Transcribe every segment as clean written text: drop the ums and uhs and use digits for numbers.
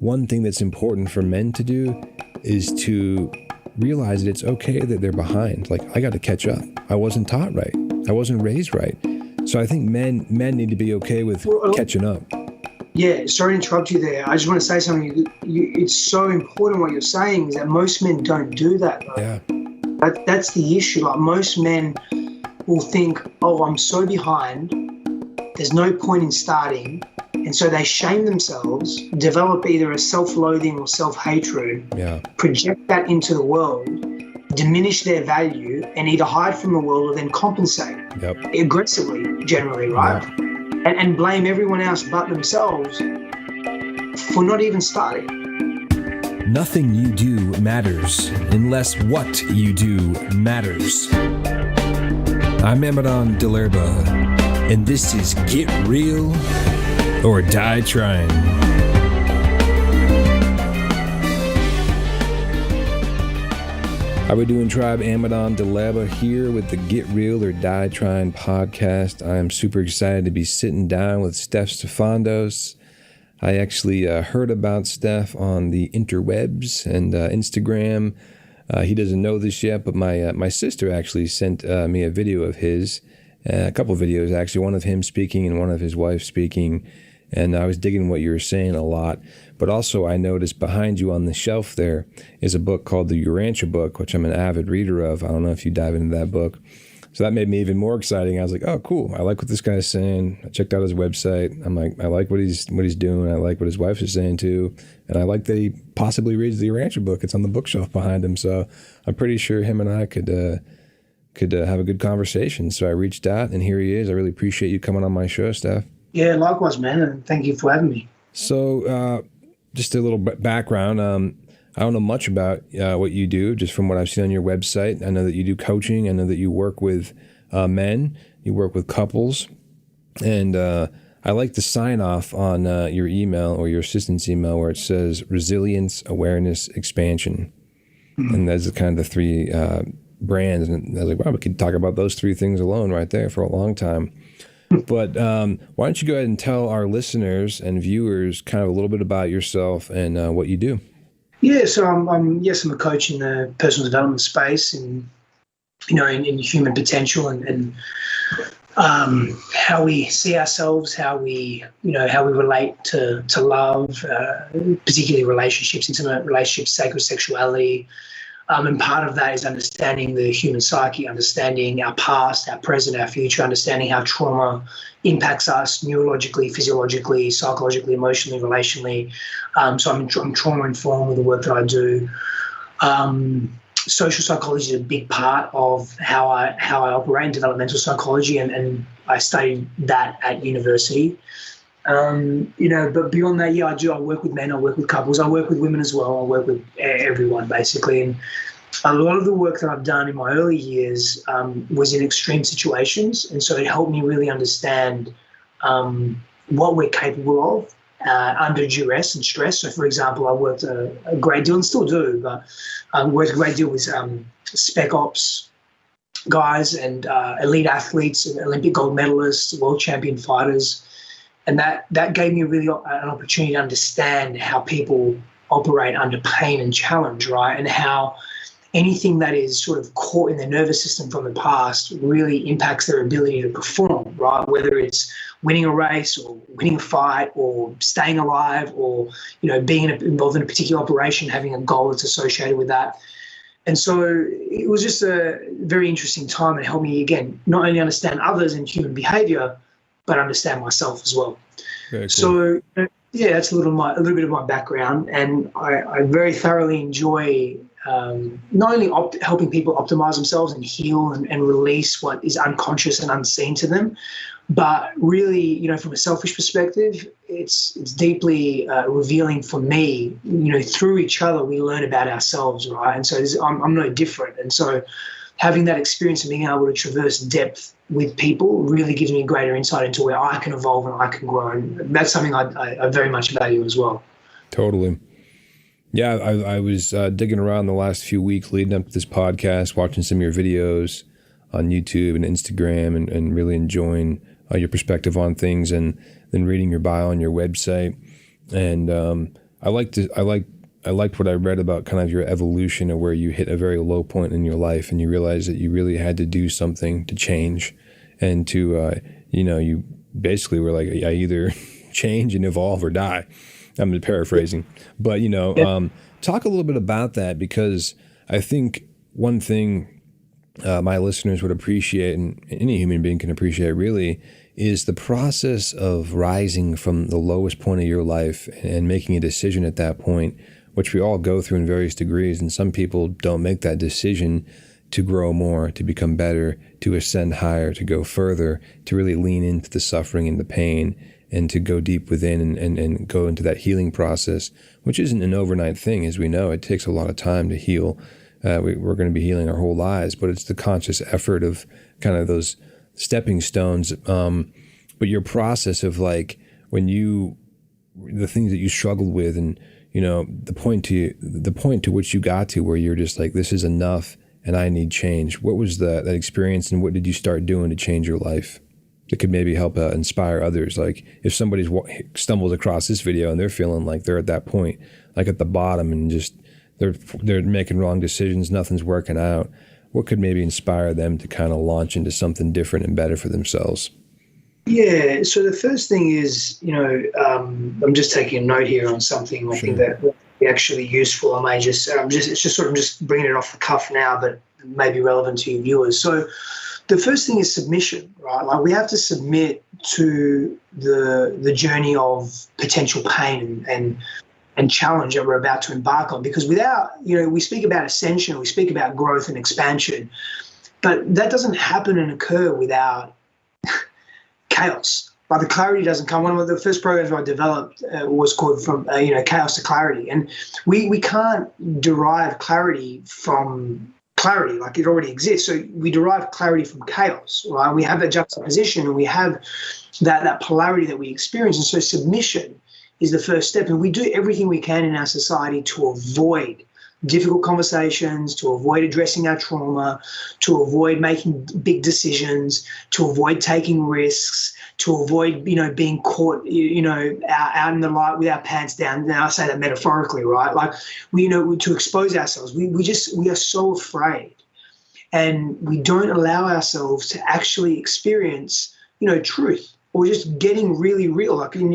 one thing that's important for men to do is to realize that it's okay that they're behind. Like, I got to catch up. I wasn't taught right. I wasn't raised right. So I think men need to be okay with catching up. Yeah, sorry to interrupt you there. I just want to say something. It's so important what you're saying, is that most men don't do that, though. Yeah. That's the issue. Like, most men will think, oh, I'm so behind, there's no point in starting. And so they shame themselves, develop either a self-loathing or self-hatred, project that into the world, diminish their value, and either hide from the world or then compensate aggressively, generally, right? Yep. And blame everyone else but themselves for not even starting. Nothing you do matters unless what you do matters. I'm Amadon DellErba, and this is Get Real or Die Trying. How we doing, tribe? Amadon DellErba here with the Get Real or Die Trying podcast. I am super excited to be sitting down with Stefanos Sifandos. I actually heard about Steph on the interwebs and Instagram. He doesn't know this yet, but my sister actually sent me a video of his, a couple of videos actually, one of him speaking and one of his wife speaking. And I was digging what you were saying a lot. But also I noticed behind you on the shelf there is a book called the Urantia Book, which I'm an avid reader of. I don't know if you dive into that book. So that made me even more exciting. I was like, oh, cool. I like what this guy's saying. I checked out his website. I'm like, I like what he's doing. I like what his wife is saying too. And I like that he possibly reads the Urantia Book. It's on the bookshelf behind him. So I'm pretty sure him and I could have a good conversation. So I reached out, and here he is. I really appreciate you coming on my show, Steph. Yeah, likewise, man, and thank you for having me. So just a little background. I don't know much about what you do, just from what I've seen on your website. I know that you do coaching. I know that you work with men. You work with couples. And I like the sign off on your email or your assistant's email where it says resilience, awareness, expansion. Mm-hmm. And that's kind of the three brands. And I was like, wow, we could talk about those three things alone right there for a long time. But why don't you go ahead and tell our listeners and viewers kind of a little bit about yourself and what you do? Yeah, so I'm a coach in the personal development space, and in human potential and how we see ourselves, how we relate to love, particularly relationships, intimate relationships, sacred sexuality. And part of that is understanding the human psyche, understanding our past, our present, our future, understanding how trauma impacts us neurologically, physiologically, psychologically, emotionally, relationally. So I'm trauma-informed with the work that I do. Social psychology is a big part of how I operate in developmental psychology, and I studied that at university. But beyond that, I work with men, I work with couples, I work with women as well, I work with everyone basically. And a lot of the work that I've done in my early years was in extreme situations, and so it helped me really understand what we're capable of under duress and stress. So, for example, I worked a great deal, and still do, but I worked a great deal with spec ops guys and elite athletes, and Olympic gold medalists, world champion fighters. And that gave me really an opportunity to understand how people operate under pain and challenge, right? And how anything that is sort of caught in their nervous system from the past really impacts their ability to perform, right? Whether it's winning a race or winning a fight or staying alive or, being involved in a particular operation, having a goal that's associated with that. And so it was just a very interesting time, and helped me, again, not only understand others and human behavior, but understand myself as well. Very cool. So that's a little bit of my background, and I very thoroughly enjoy not only helping people optimize themselves and heal and release what is unconscious and unseen to them, but really, from a selfish perspective, it's deeply revealing for me. Through each other, we learn about ourselves, right? And so I'm no different. And so having that experience and being able to traverse depth with people really gives me greater insight into where I can evolve and I can grow. And that's something I very much value as well. Totally. Yeah, I was digging around the last few weeks leading up to this podcast, watching some of your videos on YouTube and Instagram, and really enjoying your perspective on things, and then reading your bio on your website. And I liked what I read about kind of your evolution, of where you hit a very low point in your life and you realized that you really had to do something to change, and to you basically were like, I either change and evolve or die. I'm paraphrasing, but talk a little bit about that, because I think one thing my listeners would appreciate, and any human being can appreciate really, is the process of rising from the lowest point of your life and making a decision at that point, which we all go through in various degrees. And some people don't make that decision to grow more, to become better, to ascend higher, to go further, to really lean into the suffering and the pain, and to go deep within and go into that healing process, which isn't an overnight thing. As we know, it takes a lot of time to heal. We're going to be healing our whole lives, but it's the conscious effort of kind of those stepping stones. But your process of like, the things that you struggled with, and the point to which you got to where you're just like, this is enough and I need change. What was that experience, and what did you start doing to change your life that could maybe help inspire others? Like if somebody's stumbles across this video and they're feeling like they're at that point, like at the bottom, and just they're making wrong decisions, nothing's working out, what could maybe inspire them to kind of launch into something different and better for themselves? Yeah, so the first thing is, I'm just taking a note here on something I think that would be actually useful. I may just bringing it off the cuff now, but may be relevant to your viewers. So the first thing is submission, right? Like we have to submit to the journey of potential pain and challenge that we're about to embark on, because without, we speak about ascension, we speak about growth and expansion, but that doesn't happen and occur without chaos. Like the clarity doesn't come. One of the first programs I developed was called From Chaos to Clarity, and we can't derive clarity from clarity, like it already exists. So we derive clarity from chaos, right? We have that juxtaposition, and we have that polarity that we experience. And so submission is the first step, and we do everything we can in our society to avoid difficult conversations, to avoid addressing our trauma, to avoid making big decisions, to avoid taking risks, to avoid, being caught, out in the light with our pants down. Now I say that metaphorically, right? Like to expose ourselves. We are so afraid, and we don't allow ourselves to actually experience, truth. Or just getting really real, like in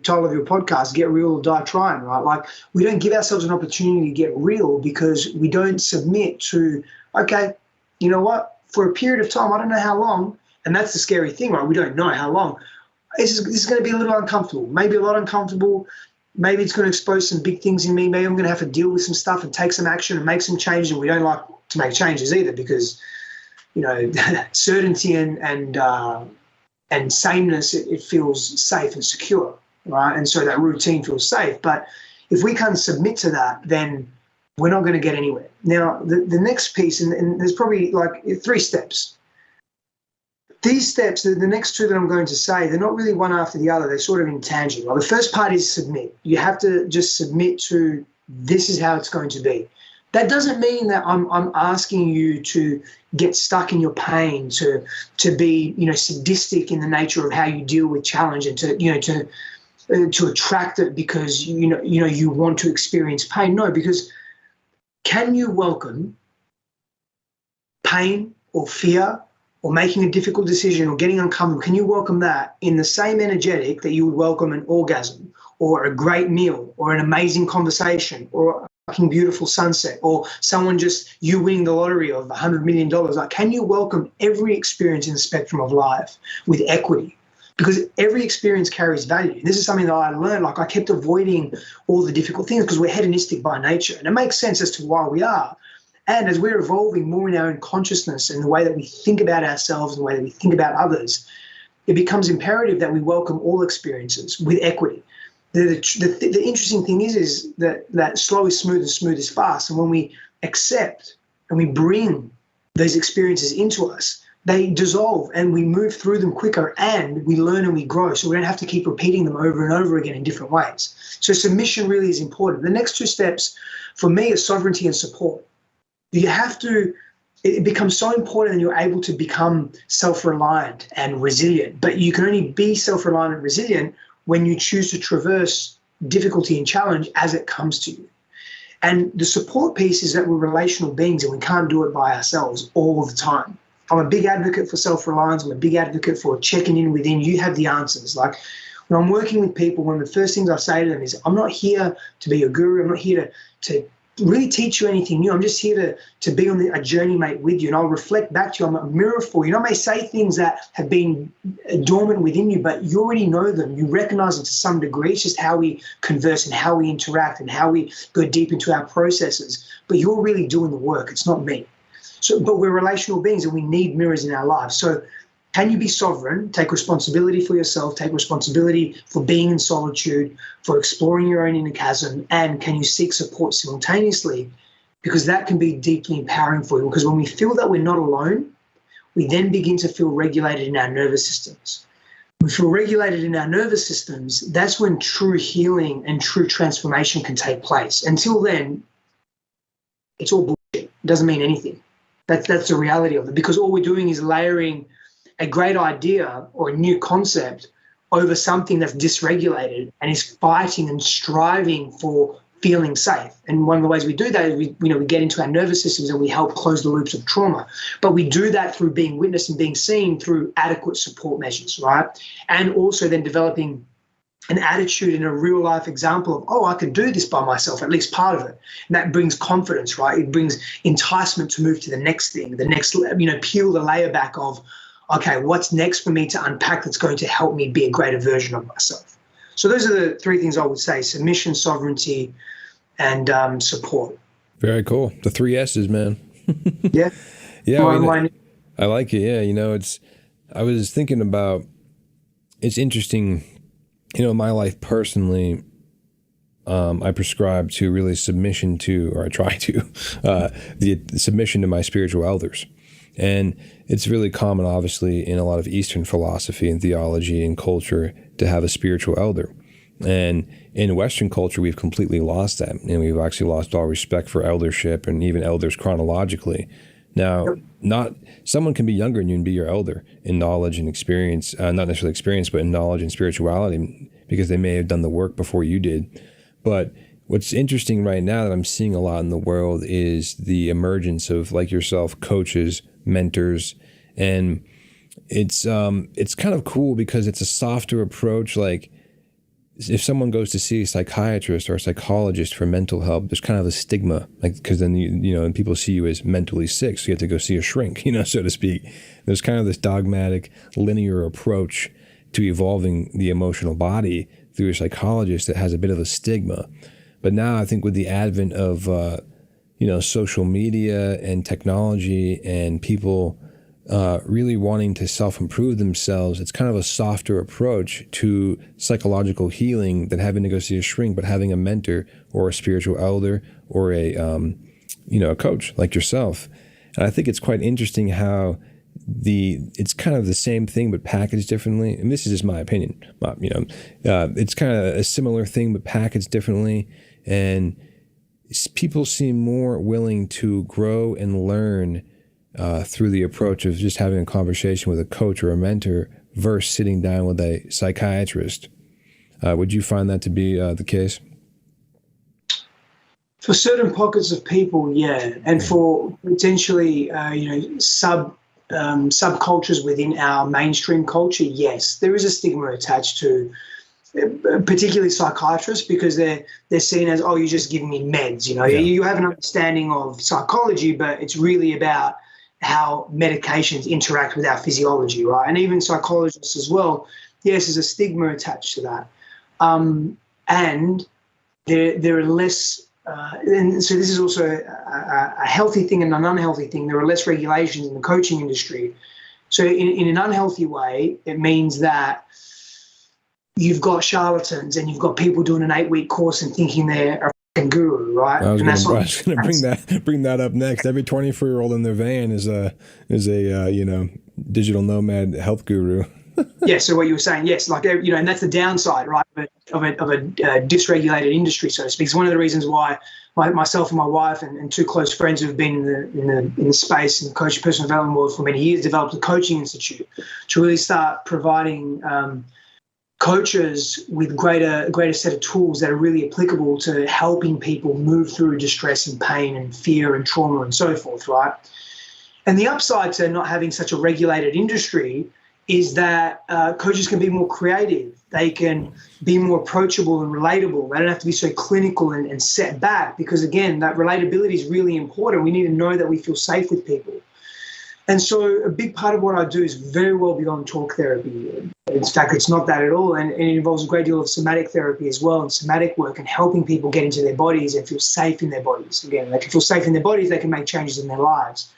title of your podcast, Get Real or Die Trying, right? Like we don't give ourselves an opportunity to get real because we don't submit to, okay, you know what? For a period of time, I don't know how long, and that's the scary thing, right? We don't know how long. This is going to be a little uncomfortable, maybe a lot uncomfortable. Maybe it's going to expose some big things in me. Maybe I'm going to have to deal with some stuff and take some action and make some changes. And we don't like to make changes either because, certainty and sameness, it feels safe and secure, right? And so that routine feels safe. But if we can't submit to that, then we're not going to get anywhere. Now, the next piece, and there's probably like 3 steps. These steps, the next 2 that I'm going to say, they're not really one after the other. They're sort of intangible. The first part is submit. You have to just submit to this is how it's going to be. That doesn't mean that I'm asking you to get stuck in your pain, to be sadistic in the nature of how you deal with challenge, and to attract it because you want to experience pain. No, because can you welcome pain or fear or making a difficult decision or getting uncomfortable? Can you welcome that in the same energetic that you would welcome an orgasm or a great meal or an amazing conversation or fucking beautiful sunset, or someone you winning the lottery of $100 million? Like, can you welcome every experience in the spectrum of life with equity? Because every experience carries value. This is something that I learned. Like, I kept avoiding all the difficult things because we're hedonistic by nature, and it makes sense as to why we are. And as we're evolving more in our own consciousness and the way that we think about ourselves and the way that we think about others, it becomes imperative that we welcome all experiences with equity. The interesting thing is that slow is smooth and smooth is fast. And when we accept and we bring those experiences into us, they dissolve and we move through them quicker and we learn and we grow. So we don't have to keep repeating them over and over again in different ways. So submission really is important. The next 2 steps for me are sovereignty and support. It becomes so important that you're able to become self-reliant and resilient, but you can only be self-reliant and resilient when you choose to traverse difficulty and challenge as it comes to you. And the support piece is that we're relational beings and we can't do it by ourselves all the time. I'm a big advocate for self-reliance. I'm a big advocate for checking in within. You have the answers. Like when I'm working with people, one of the first things I say to them is, I'm not here to be a guru. I'm not here to really teach you anything new. I'm just here to be on a journey, mate, with you. And I'll reflect back to you. I'm a mirror for you. And I may say things that have been dormant within you, but you already know them. You recognize them to some degree. It's just how we converse and how we interact and how we go deep into our processes. But you're really doing the work. It's not me. So, but we're relational beings and we need mirrors in our lives. So can you be sovereign, take responsibility for yourself, take responsibility for being in solitude, for exploring your own inner chasm, and can you seek support simultaneously? Because that can be deeply empowering for you. Because when we feel that we're not alone, we then begin to feel regulated in our nervous systems. When we feel regulated in our nervous systems, that's when true healing and true transformation can take place. Until then, it's all bullshit. It doesn't mean anything. That's the reality of it, because all we're doing is layering a great idea or a new concept over something that's dysregulated and is fighting and striving for feeling safe. And one of the ways we do that is we get into our nervous systems and we help close the loops of trauma. But we do that through being witnessed and being seen through adequate support measures, right? And also then developing an attitude and a real life example of, oh, I can do this by myself, at least part of it. And that brings confidence, right? It brings enticement to move to the next thing, the next, peel the layer back of, okay, what's next for me to unpack that's going to help me be a greater version of myself? So those are the three things I would say: submission, sovereignty, and support. Very cool. The 3 S's, man. Yeah. Yeah. I like it. Yeah. I was thinking about, it's interesting, in my life personally, I prescribe to really submission to, or I try to, the submission to my spiritual elders. And it's really common, obviously, in a lot of Eastern philosophy and theology and culture to have a spiritual elder. And in Western culture, we've completely lost that. And we've actually lost all respect for eldership and even elders chronologically. Now, not someone can be younger than you and be your elder in knowledge and experience, not necessarily experience, but in knowledge and spirituality, because they may have done the work before you did. But what's interesting right now that I'm seeing a lot in the world is the emergence of, like yourself, coaches, mentors, and it's kind of cool because it's a softer approach. Like if someone goes to see a psychiatrist or a psychologist for mental help, there's kind of a stigma, like, because then and people see you as mentally sick, so you have to go see a shrink, so to speak. There's kind of this dogmatic, linear approach to evolving the emotional body through a psychologist that has a bit of a stigma. But now I think with the advent of social media and technology and people really wanting to self-improve themselves, it's kind of a softer approach to psychological healing than having to go see a shrink, but having a mentor or a spiritual elder or a coach like yourself. And I think it's quite interesting how it's kind of the same thing but packaged differently. And this is just my opinion. It's kind of a similar thing but packaged differently. And people seem more willing to grow and learn through the approach of just having a conversation with a coach or a mentor versus sitting down with a psychiatrist. Would you find that to be the case? For certain pockets of people, yeah. And for potentially, subcultures within our mainstream culture, yes. There is a stigma attached to particularly psychiatrists, because they're seen as, oh, you're just giving me meds, Yeah. You have an understanding of psychology, but it's really about how medications interact with our physiology, right? And even psychologists as well, yes, there's a stigma attached to that. And there are less, and so this is also a healthy thing and an unhealthy thing. There are less regulations in the coaching industry. So in an unhealthy way, it means that you've got charlatans and you've got people doing an 8-week course and thinking they're a fucking guru, right? I was going to bring that up next. Every 24-year-old in their van is a digital nomad health guru. Yeah. So what you were saying, yes, like, and that's the downside, right, of a dysregulated industry, so to speak. It's one of the reasons why myself and my wife and two close friends who've been in the space in the coaching personal development world for many years developed a coaching institute to really start providing coaches with greater set of tools that are really applicable to helping people move through distress and pain and fear and trauma and so forth, right? And the upside to not having such a regulated industry is that coaches can be more creative. They can be more approachable and relatable. They don't have to be so clinical and set back because, again, that relatability is really important. We need to know that we feel safe with people. And so a big part of what I do is very well beyond talk therapy. In fact, it's not that at all. And it involves a great deal of somatic therapy as well, and somatic work, and helping people get into their bodies and feel safe in their bodies. Again, they can feel safe in their bodies, they can make changes in their lives.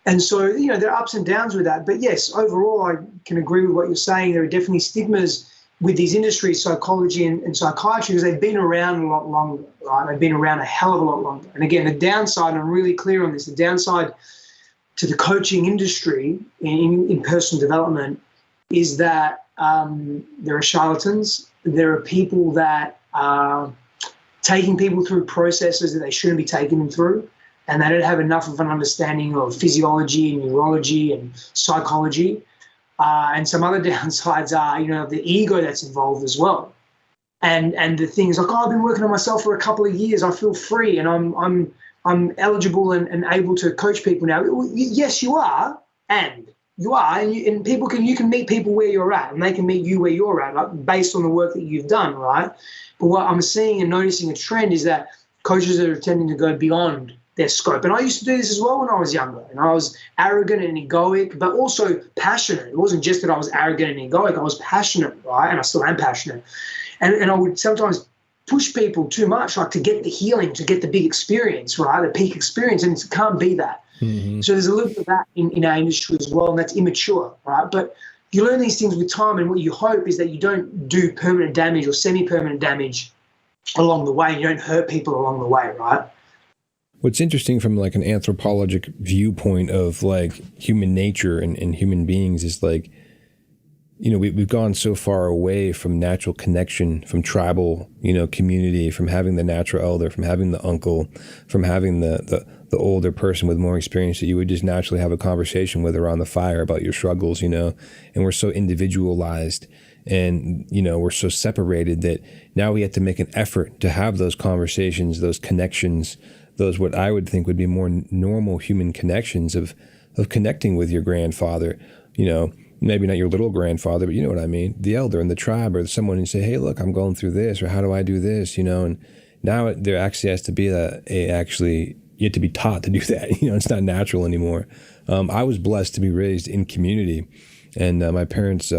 And so, there are ups and downs with that. But yes, overall, I can agree with what you're saying. There are definitely stigmas with these industries, psychology and psychiatry, because they've been around a lot longer, right? They've been around a hell of a lot longer. And again, the downside, I'm really clear on this, the downside to the coaching industry in personal development is that there are charlatans. There are people that are taking people through processes that they shouldn't be taking them through, and they don't have enough of an understanding of physiology and neurology and psychology. And some other downsides are, the ego that's involved as well. And the things like, I've been working on myself for a couple of years. I feel free and I'm eligible and able to coach people now. Yes, you are, and you are, and you can meet people where you're at, and they can meet you where you're at, like, based on the work that you've done, right? But what I'm seeing and noticing a trend is that coaches are tending to go beyond their scope. And I used to do this as well when I was younger, and I was arrogant and egoic, but also passionate. It wasn't just that I was arrogant and egoic, I was passionate, right? And I still am passionate. And I would sometimes push people too much, like to get the healing, to get the big experience, right? The peak experience, and it can't be that. Mm-hmm. So there's a little bit of that in our industry as well, and that's immature, right? But you learn these things with time, and what you hope is that you don't do permanent damage or semi-permanent damage along the way, and you don't hurt people along the way, right? What's interesting from like an anthropologic viewpoint of like human nature and human beings is like, we've gone so far away from natural connection, from tribal, community, from having the natural elder, from having the uncle, from having the older person with more experience that you would just naturally have a conversation with around the fire about your struggles, and we're so individualized and, we're so separated that now we have to make an effort to have those conversations, those connections, those what I would think would be more normal human connections of connecting with your grandfather, maybe not your little grandfather, but you know what I mean, the elder in the tribe or someone and say, hey, look, I'm going through this, or how do I do this, and now there actually has to be you have to be taught to do that. It's not natural anymore. I was blessed to be raised in community, and my parents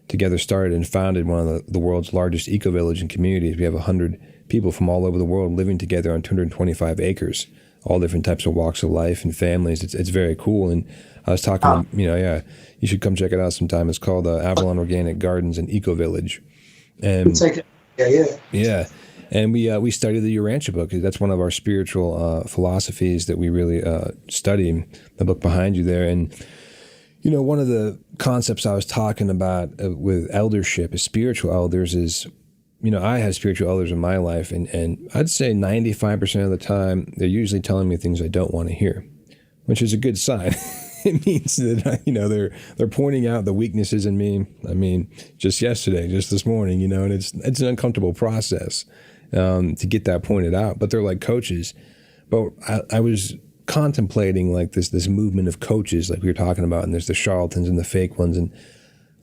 together started and founded one of the world's largest eco-village and communities. We have 100 people from all over the world living together on 225 acres, all different types of walks of life and families. It's very cool. And I was talking, you should come check it out sometime. It's called Avalon Organic Gardens and Eco Village. And yeah. And we study the Urantia Book. That's one of our spiritual philosophies that we really study. The book behind you there, and one of the concepts I was talking about with eldership, is spiritual elders, is I have spiritual elders in my life, and I'd say 95% of the time they're usually telling me things I don't want to hear, which is a good sign. It means that they're pointing out the weaknesses in me. I mean, just this morning, and it's an uncomfortable process to get that pointed out. But they're like coaches. But I was contemplating like this movement of coaches, like we were talking about, and there's the charlatans and the fake ones, and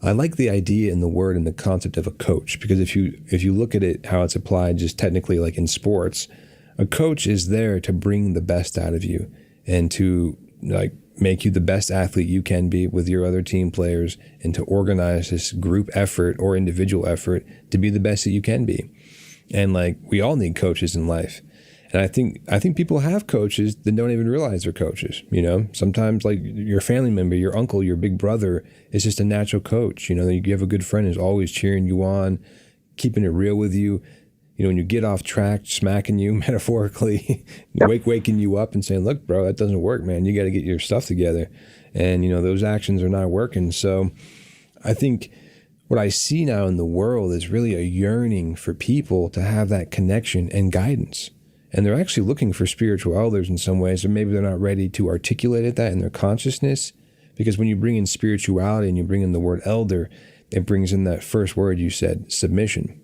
I like the idea and the word and the concept of a coach, because if you look at it how it's applied just technically, like in sports, a coach is there to bring the best out of you and to like make you the best athlete you can be with your other team players, and to organize this group effort or individual effort to be the best that you can be. And like we all need coaches in life. And I think people have coaches that don't even realize they're coaches. Sometimes like your family member, your uncle, your big brother is just a natural coach. You have a good friend who's always cheering you on, keeping it real with you. When you get off track, smacking you metaphorically, waking you up and saying, look, bro, that doesn't work, man. You got to get your stuff together. And, those actions are not working. So I think what I see now in the world is really a yearning for people to have that connection and guidance. And they're actually looking for spiritual elders in some ways, or maybe they're not ready to articulate that in their consciousness. Because when you bring in spirituality and you bring in the word elder, it brings in that first word you said, submission.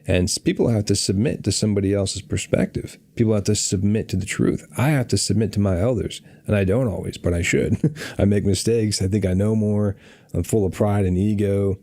And people have to submit to somebody else's perspective. People have to submit to the truth. I have to submit to my elders, and I don't always, but I should. I make mistakes. I think I know more. I'm full of pride and ego.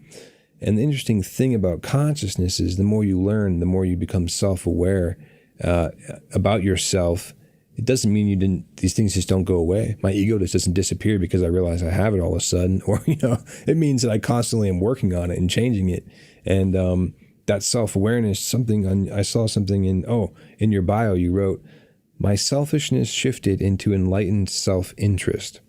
And the interesting thing about consciousness is the more you learn, the more you become self-aware about yourself. It doesn't mean these things just don't go away. My ego just doesn't disappear because I realize I have it all of a sudden. Or, it means that I constantly am working on it and changing it. And that self-awareness, I saw something in your bio, you wrote, my selfishness shifted into enlightened self-interest.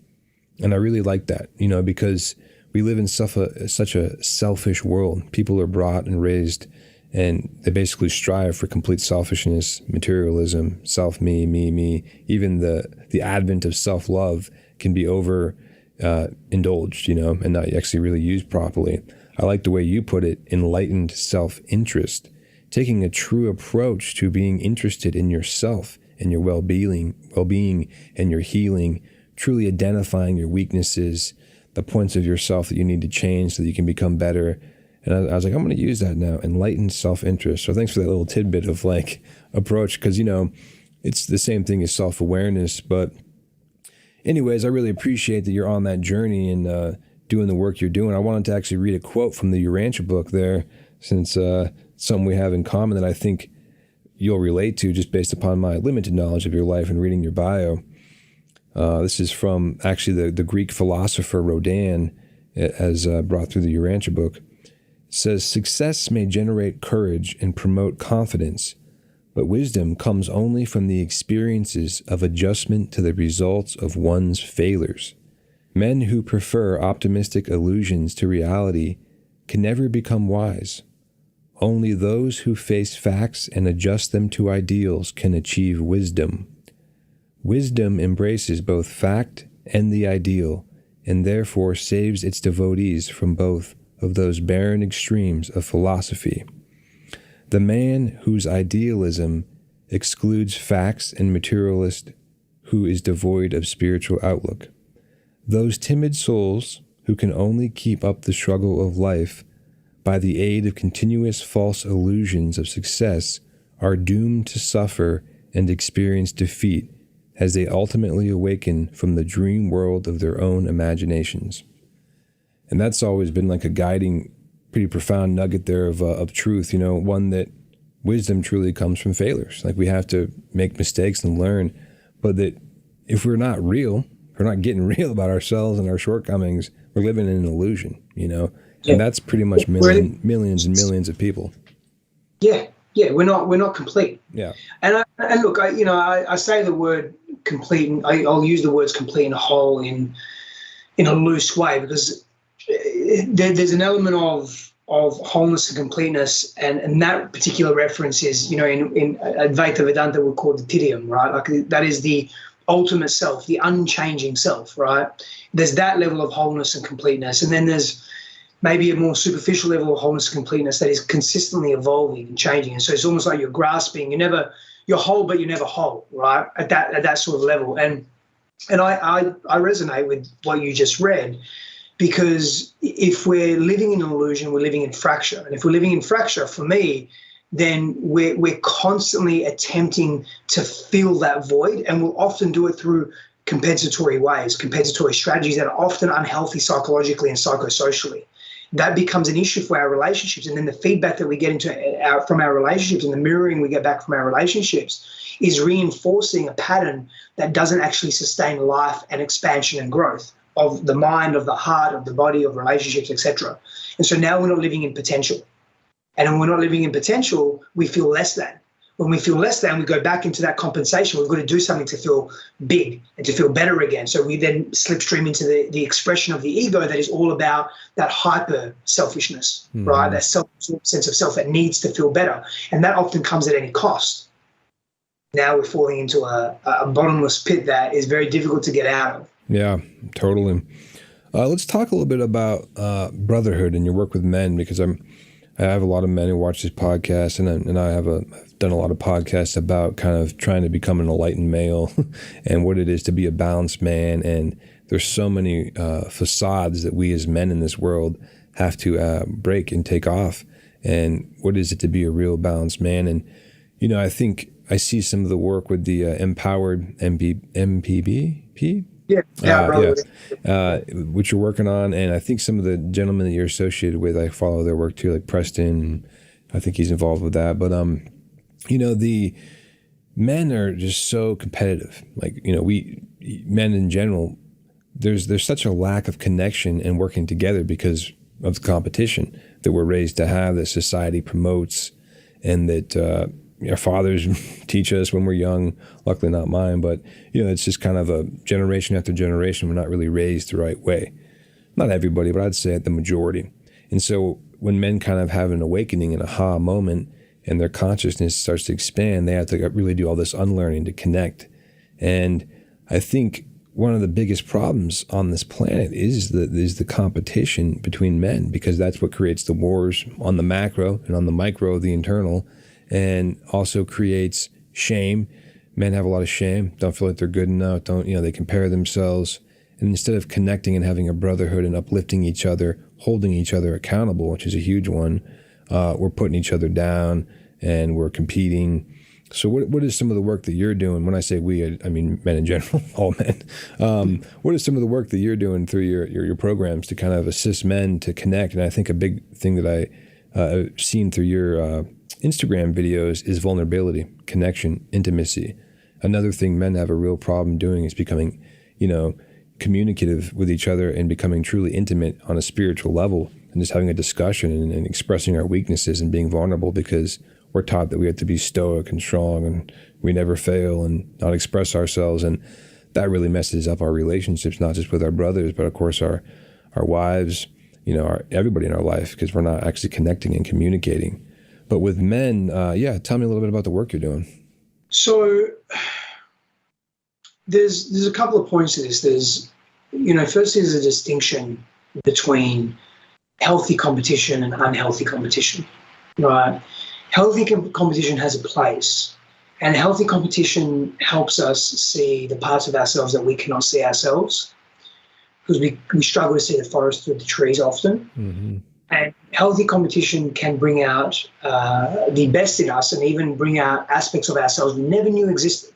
And I really like that, because we live in such a selfish world. People are brought and raised, and they basically strive for complete selfishness, materialism, self, me, me, me. Even the advent of self-love can be indulged, and not actually really used properly. I like the way you put it, enlightened self-interest, taking a true approach to being interested in yourself and your well-being and your healing, truly identifying your weaknesses, the points of yourself that you need to change so that you can become better. And I was like, I'm going to use that now, enlightened self-interest. So thanks for that little tidbit of approach, because, it's the same thing as self-awareness. But anyways, I really appreciate that you're on that journey and doing the work you're doing. I wanted to actually read a quote from the Urantia book there, since something we have in common that I think you'll relate to just based upon my limited knowledge of your life and reading your bio. This is from actually the Greek philosopher Rodin, as brought through the Urantia book. It says, success may generate courage and promote confidence, but wisdom comes only from the experiences of adjustment to the results of one's failures. Men who prefer optimistic illusions to reality can never become wise. Only those who face facts and adjust them to ideals can achieve wisdom. Wisdom embraces both fact and the ideal, and therefore saves its devotees from both of those barren extremes of philosophy. The man whose idealism excludes facts and materialist who is devoid of spiritual outlook. Those timid souls who can only keep up the struggle of life by the aid of continuous false illusions of success are doomed to suffer and experience defeat as they ultimately awaken from the dream world of their own imaginations. And that's always been a guiding, pretty profound nugget there of truth, one that wisdom truly comes from failures. We have to make mistakes and learn, but that if we're not real, we're not getting real about ourselves and our shortcomings, we're living in an illusion, Yeah. And that's pretty much millions and millions of people. Yeah, we're not complete. Yeah. And look, I say the word complete, and I'll use the words complete and whole in a loose way, because there's an element of wholeness and completeness, and that particular reference is, in Advaita Vedanta we're called the Titium, right? That is the ultimate self, the unchanging self, right? There's that level of wholeness and completeness, and then there's maybe a more superficial level of wholeness and completeness that is consistently evolving and changing. And so it's almost like you're grasping, you're whole, but you're never whole, right? At that sort of level. And I resonate with what you just read, because if we're living in an illusion, we're living in fracture. And if we're living in fracture, for me, then we're constantly attempting to fill that void, and we'll often do it through compensatory ways, compensatory strategies that are often unhealthy psychologically and psychosocially. That becomes an issue for our relationships, and then the feedback that we get from our relationships and the mirroring we get back from our relationships is reinforcing a pattern that doesn't actually sustain life and expansion and growth of the mind, of the heart, of the body, of relationships, etc. And so now we're not living in potential. And when we're not living in potential, we feel less than. When we feel less than, we go back into that compensation. We've got to do something to feel big and to feel better again. So we then slipstream into the expression of the ego that is all about that hyper selfishness, right? That sense of self that needs to feel better. And that often comes at any cost. Now we're falling into a bottomless pit that is very difficult to get out of. Yeah, totally. Let's talk a little bit about brotherhood and your work with men, because I have a lot of men who watch this podcast, and I've done a lot of podcasts about kind of trying to become an enlightened male and what it is to be a balanced man. And there's so many facades that we as men in this world have to break and take off. And what is it to be a real balanced man? And, you know, I think I see some of the work with the empowered MPBP. Which you're working on. And I think some of the gentlemen that you're associated with, I follow their work too, like Preston. I think he's involved with that. But, you know, the men are just so competitive. Like, you know, men in general, there's such a lack of connection and working together because of the competition that we're raised to have, that society promotes, and that our fathers teach us when we're young. Luckily not mine, but you know, it's just kind of a generation after generation. We're not really raised the right way. Not everybody, but I'd say the majority. And so when men kind of have an awakening, an aha moment, and their consciousness starts to expand, they have to really do all this unlearning to connect. And I think one of the biggest problems on this planet is the competition between men, because that's what creates the wars on the macro, and on the micro, the internal, and also creates shame. Men have a lot of shame, don't feel like they're good enough, they compare themselves. And instead of connecting and having a brotherhood and uplifting each other, holding each other accountable, which is a huge one, we're putting each other down and we're competing. So what is some of the work that you're doing? When I say we, I mean men in general, all men. What is some of the work that you're doing through your programs to kind of assist men to connect? And I think a big thing that I've seen through your Instagram videos is vulnerability, connection, intimacy. Another thing men have a real problem doing is becoming, communicative with each other and becoming truly intimate on a spiritual level, and just having a discussion and expressing our weaknesses and being vulnerable, because we're taught that we have to be stoic and strong and we never fail and not express ourselves. And that really messes up our relationships, not just with our brothers, but of course our wives, everybody in our life, because we're not actually connecting and communicating. But with men, tell me a little bit about the work you're doing. So there's a couple of points to this. There's, firstly, there's a distinction between healthy competition and unhealthy competition, right? Healthy competition has a place, and healthy competition helps us see the parts of ourselves that we cannot see ourselves, because we struggle to see the forest through the trees often. Mm-hmm. And healthy competition can bring out the best in us, and even bring out aspects of ourselves we never knew existed.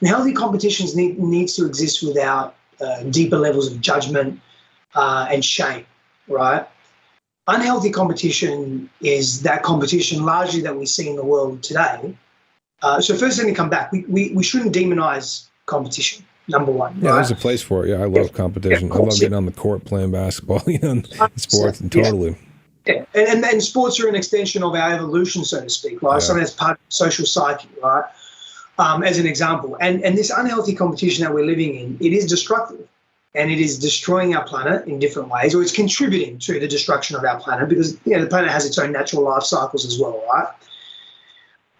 And healthy competitions needs to exist without deeper levels of judgment and shame, right? Unhealthy competition is that competition largely that we see in the world today. So first, let me come back. We shouldn't demonize competition, number one. Yeah, right? There's a place for it. Yeah, I love competition. I love getting on the court playing basketball, in sports, and totally. Yeah. And sports are an extension of our evolution, so to speak, right? Yeah. Something that's part of social psyche, right? As an example. And this unhealthy competition that we're living in, it is destructive. And it is destroying our planet in different ways, or it's contributing to the destruction of our planet, because the planet has its own natural life cycles as well, right?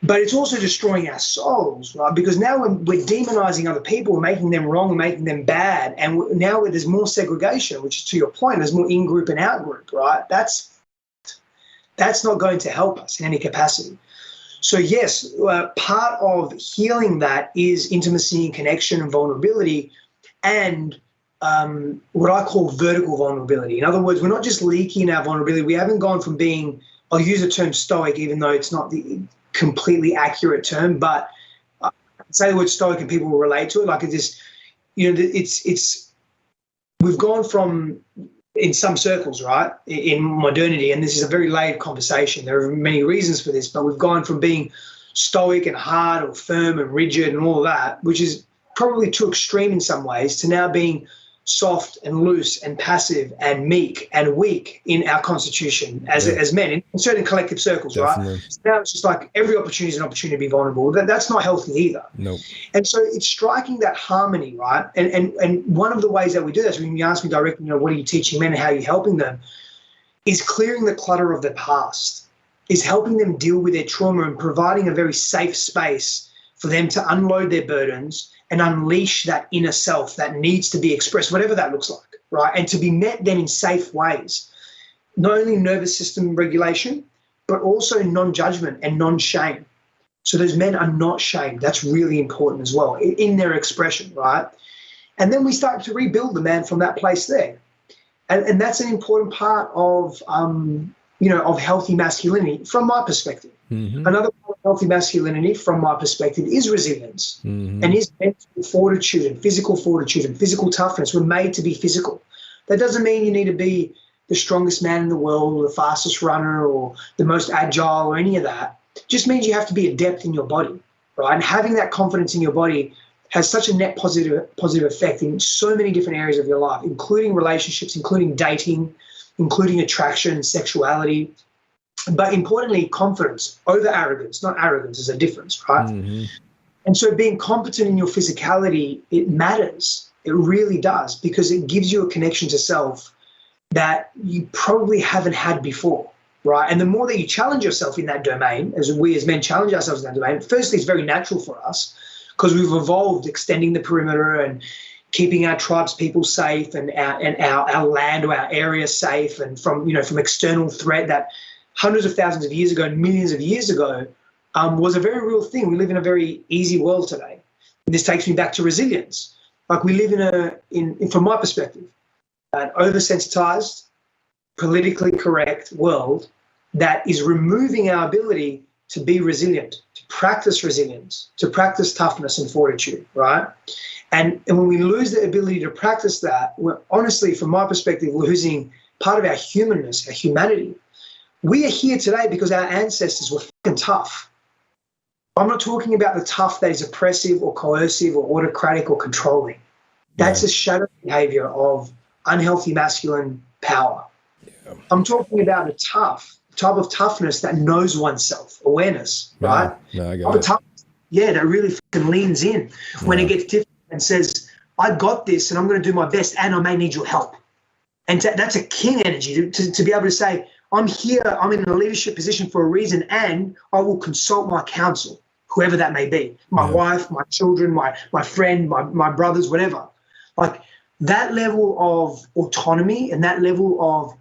But it's also destroying our souls, right? Because now we're demonizing other people, making them wrong and making them bad. And now there's more segregation, which is, to your point, there's more in-group and out-group, right? That's not going to help us in any capacity. So yes, part of healing that is intimacy and connection and vulnerability, and what I call vertical vulnerability. In other words, we're not just leaking our vulnerability. We haven't gone from being, I'll use the term stoic, even though it's not the completely accurate term, but I say the word stoic and people will relate to it. Like it's we've gone from, in some circles, right, in modernity, and this is a very layered conversation. There are many reasons for this, but we've gone from being stoic and hard or firm and rigid and all of that, which is probably too extreme in some ways, to now being soft and loose and passive and meek and weak in our constitution as men in certain collective circles. Definitely. Right? So now it's just like every opportunity is an opportunity to be vulnerable. That's not healthy either. Nope. And so it's striking that harmony, right? And one of the ways that we do this, when you ask me directly, what are you teaching men and how are you helping them, is clearing the clutter of their past, is helping them deal with their trauma and providing a very safe space for them to unload their burdens and unleash that inner self that needs to be expressed, whatever that looks like, right? And to be met then in safe ways, not only nervous system regulation, but also non-judgment and non-shame. So those men are not shamed. That's really important as well in their expression, right? And then we start to rebuild the man from that place there. And that's an important part of, of healthy masculinity from my perspective. Mm-hmm. Another part of healthy masculinity from my perspective is resilience and is mental fortitude and physical toughness. We're made to be physical. That doesn't mean you need to be the strongest man in the world or the fastest runner or the most agile or any of that. It just means you have to be adept in your body, right? And having that confidence in your body has such a net positive effect in so many different areas of your life, including relationships, including dating, including attraction and sexuality. But importantly, confidence over arrogance. Not arrogance, is a difference, right? Mm-hmm. And so being competent in your physicality, it matters. It really does, because it gives you a connection to self that you probably haven't had before, right? And the more that you challenge yourself in that domain, as we as men challenge ourselves in that domain, firstly, it's very natural for us because we've evolved extending the perimeter and keeping our tribes people safe and our land or our area safe and from external threat that hundreds of thousands of years ago and millions of years ago was a very real thing. We live in a very easy world today. And this takes me back to resilience. Like we live in from my perspective, an oversensitized, politically correct world that is removing our ability to be resilient, to practice resilience, to practice toughness and fortitude, right? And when we lose the ability to practice that, we're honestly, from my perspective, losing part of our humanness, our humanity. We are here today because our ancestors were fucking tough. I'm not talking about the tough that is oppressive or coercive or autocratic or controlling. That's a shadow behavior of unhealthy masculine power. Yeah. I'm talking about a type of toughness that knows oneself, awareness, right? No, I got it. That really fucking leans in when it gets difficult and says, I got this and I'm going to do my best and I may need your help. And that's a king energy to be able to say, I'm here, I'm in a leadership position for a reason and I will consult my counsel, whoever that may be, my wife, my children, my friend, my brothers, whatever. Like that level of autonomy and that level of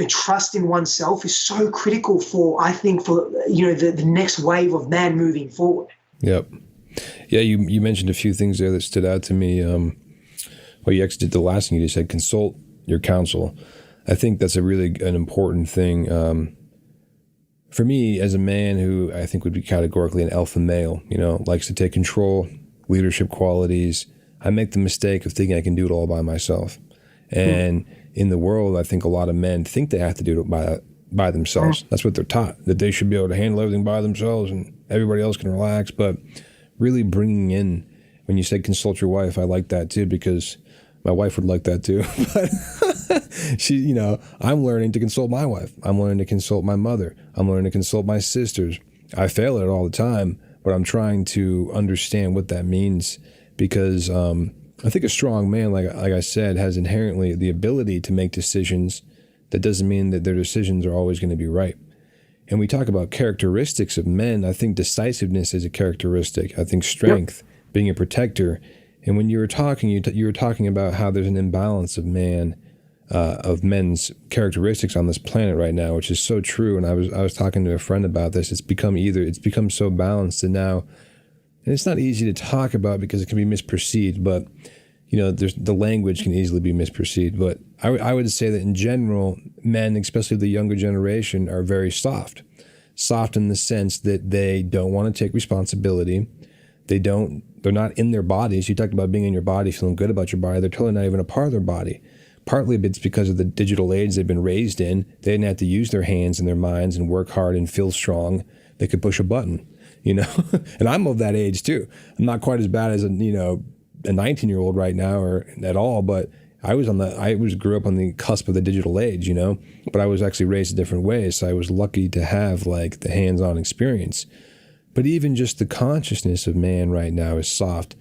trust in oneself is so critical for the next wave of man moving forward. Yep. Yeah, you mentioned a few things there that stood out to me. You actually did the last thing you just said, consult your counsel. I think that's an important thing. For me, as a man who I think would be categorically an alpha male, likes to take control, leadership qualities, I make the mistake of thinking I can do it all by myself. And in the world, I think a lot of men think they have to do it by themselves. That's what they're taught, that they should be able to handle everything by themselves and everybody else can relax. But really bringing in, when you said consult your wife, I like that too, because my wife would like that too. But she, I'm learning to consult my wife. I'm learning to consult my mother. I'm learning to consult my sisters. I fail at it all the time, but I'm trying to understand what that means, because I think a strong man, like I said, has inherently the ability to make decisions. That doesn't mean that their decisions are always going to be right. And we talk about characteristics of men. I think decisiveness is a characteristic. I think strength, being a protector. And when you were talking, you were talking about how there's an imbalance of of men's characteristics on this planet right now, which is so true. And I was talking to a friend about this. It's become so balanced, and now, and it's not easy to talk about because it can be misperceived, but the language can easily be misperceived. But I would say that in general, men, especially the younger generation, are very soft in the sense that they don't want to take responsibility. They're not in their bodies. You talked about being in your body, feeling good about your body. They're totally not even a part of their body. Partly it's because of the digital age they've been raised in. They didn't have to use their hands and their minds and work hard and feel strong. They could push a button, and I'm of that age too. I'm not quite as bad as a 19-year-old right now or at all, but I grew up on the cusp of the digital age, but I was actually raised a different way. So I was lucky to have like the hands-on experience. But even just the consciousness of man right now is soft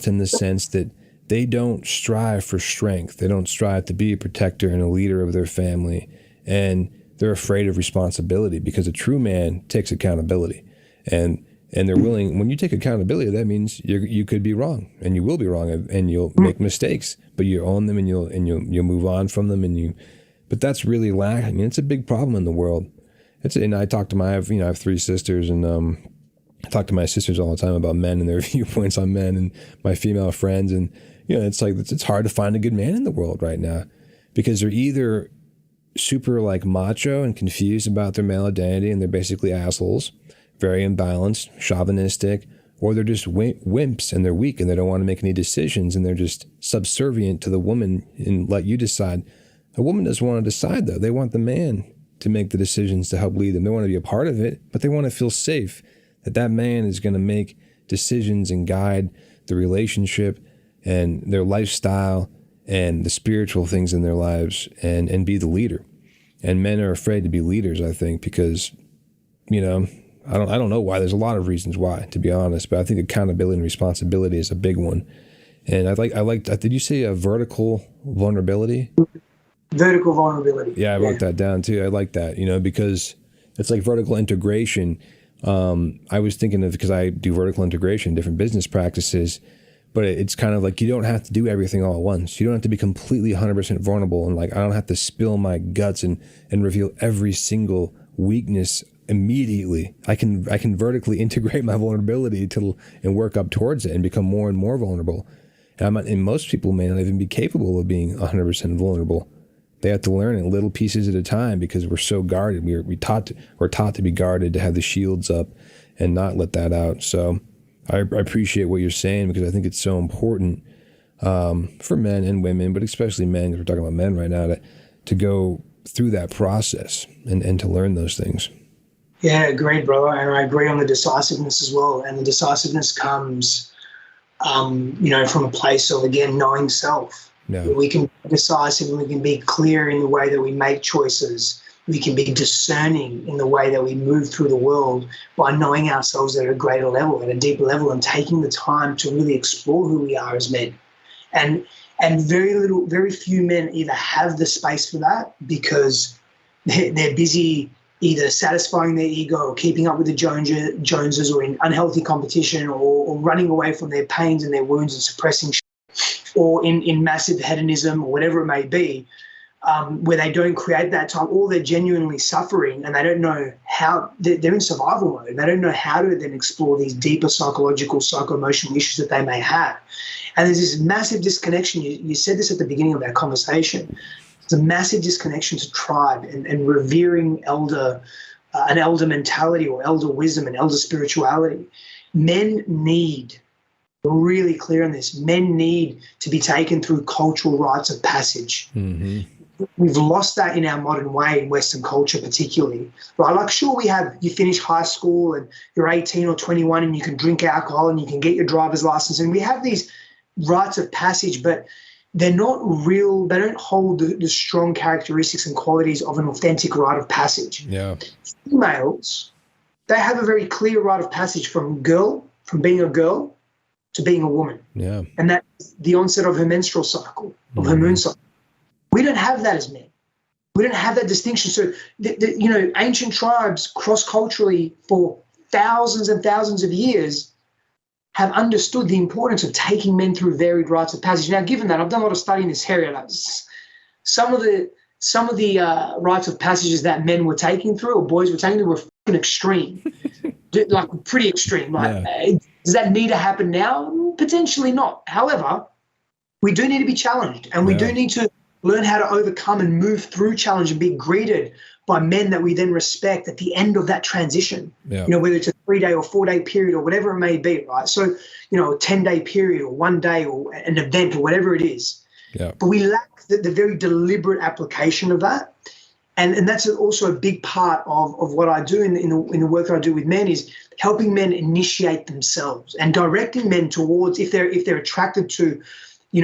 in the sense that they don't strive for strength. They don't strive to be a protector and a leader of their family. And they're afraid of responsibility, because a true man takes accountability. And they're willing, when you take accountability, that means you could be wrong, and you will be wrong, and you'll make mistakes, but you own them, and you'll move on from them, but that's really lacking. It's a big problem in the world. And I talk to I have 3 sisters, and I talk to my sisters all the time about men and their viewpoints on men and my female friends, and it's like it's hard to find a good man in the world right now. because they're either super like macho and confused about their male identity and they're basically assholes, very imbalanced, chauvinistic, or they're just wimps and they're weak and they don't want to make any decisions and they're just subservient to the woman and let you decide. A woman doesn't want to decide, though. They want the man to make the decisions to help lead them. They want to be a part of it, but they want to feel safe that that man is going to make decisions and guide the relationship and their lifestyle and the spiritual things in their lives and be the leader. And men are afraid to be leaders, I think, because, you know, I don't know why. There's a lot of reasons why, to be honest, but I think accountability and responsibility is a big one. And I like, did you say a vertical vulnerability? Vertical vulnerability. Yeah, I wrote that down too. I like that, you know, because it's like vertical integration. I was thinking of, because I do vertical integration, different business practices, but it's kind of like you don't have to do everything all at once. You don't have to be completely 100% vulnerable. And like, I don't have to spill my guts and reveal every single weakness immediately. I can vertically integrate my vulnerability and work up towards it and become more and more vulnerable. And most people may not even be capable of being 100% vulnerable. They have to learn in little pieces at a time because we're so guarded. We're taught to be guarded, to have the shields up and not let that out. So I appreciate what you're saying, because I think it's so important for men and women, but especially men, because we're talking about men right now, to go through that process and to learn those things. Yeah, agreed, brother. And I agree on the decisiveness as well. And the decisiveness comes, from a place of, again, knowing self. Yeah. We can be decisive and we can be clear in the way that we make choices. We can be discerning in the way that we move through the world by knowing ourselves at a greater level, at a deeper level, and taking the time to really explore who we are as men. And very few men either have the space for that because they're busy either satisfying their ego or keeping up with the Joneses, or in unhealthy competition, or running away from their pains and their wounds and suppressing shit, or in massive hedonism, or whatever it may be, where they don't create that time, or they're genuinely suffering and they don't know how. They're in survival mode. They don't know how to then explore these deeper psychological, psycho-emotional issues that they may have. And there's this massive disconnection. You said this at the beginning of our conversation. It's a massive disconnection to tribe and revering an elder mentality, or elder wisdom and elder spirituality. Men need, really clear on this, men need to be taken through cultural rites of passage. Mm-hmm. We've lost that in our modern way, in Western culture particularly. Right? Like, sure, you finish high school and you're 18 or 21 and you can drink alcohol and you can get your driver's license, and we have these rites of passage, but they're not real. They don't hold the strong characteristics and qualities of an authentic rite of passage. Yeah. Females, they have a very clear rite of passage from being a girl to being a woman. Yeah. And that's the onset of her menstrual cycle, of her moon cycle. We don't have that as men. We don't have that distinction. So, ancient tribes cross-culturally for thousands and thousands of years have understood the importance of taking men through varied rites of passage. Now, given that, I've done a lot of study in this area. Some of the rites of passages that men were taking through, or boys were taking through, were fucking extreme, like pretty extreme. Does that need to happen now? Potentially not. However, we do need to be challenged, and we do need to learn how to overcome and move through challenge and be greeted by men that we then respect at the end of that transition. Yeah. Whether it's a 3-day or 4-day period or whatever it may be, right? So, a 10-day period or 1 day or an event or whatever it is. Yeah. But we lack the very deliberate application of that. And that's also a big part of what I do in the work that I do with men, is helping men initiate themselves and directing men towards, if they're attracted to,